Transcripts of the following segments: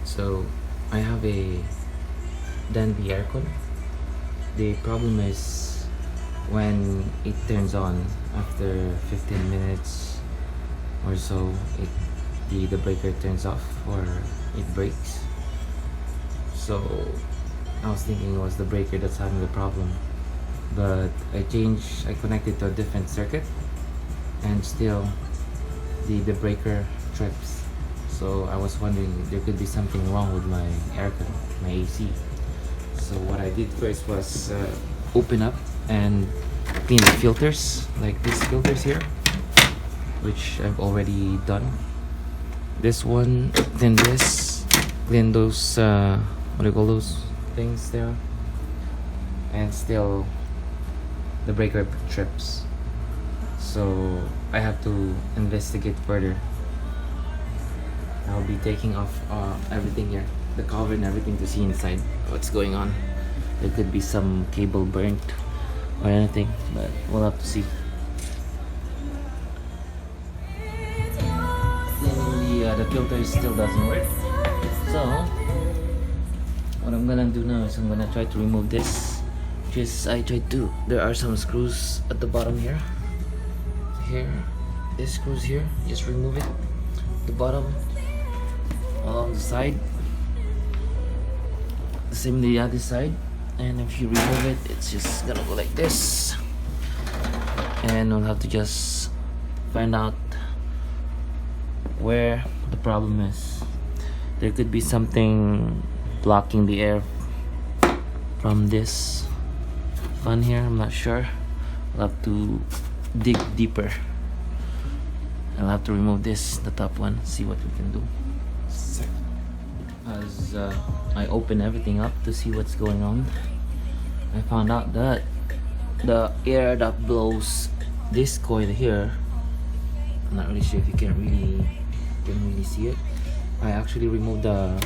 So I have a Denby aircon. The problem is when it turns on after 15 minutes or so, the breaker turns off or it breaks. So I was thinking it was the breaker that's having the problem, but I connected to a different circuit, and still the breaker trips. So I was wondering if there could be something wrong with my aircon, my AC. So what I did first was open up and clean the filters, like these filters here, which I've already done. This one, then this, clean those what do you call those things there, and still the breaker trips. So I have to investigate further. I'll be taking off everything here, the cover and everything, to see inside what's going on. There could be some cable burnt or anything, but we'll have to see. Cleaning the filter still doesn't work. So what I'm gonna do now is I'm gonna try to remove this. There are some screws at the bottom here. These screws here, just remove it. The bottom, along the side, the same the other side, and if you remove it, it's just gonna go like this, and we'll have to just find out where the problem is. There could be something blocking the air from this fan here. I'm not sure. I'll have to dig deeper. I'll have to remove this, the top one, see what we can do. As I open everything up to see what's going on, I found out that the air that blows this coil here, I'm not really sure if you can really see it. I actually removed the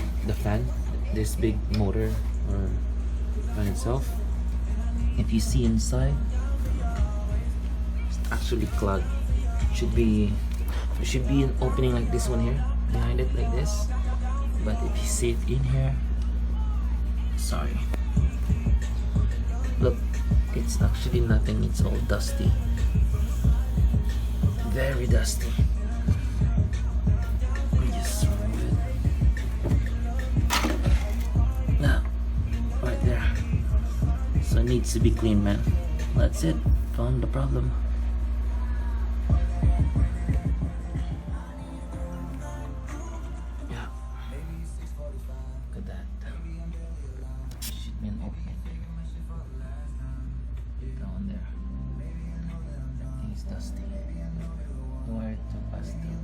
fan, this big motor or fan itself. If you see inside, it's actually clogged. There should be an opening like this one here behind it, like this. But if you see it in here, sorry, look, it's actually nothing. It's all dusty, very dusty. Let me just remove it now, right there. So it needs to be clean, man. That's it. Found the problem. Should be an opening down there. That thing is dusty. Nowhere to pass through.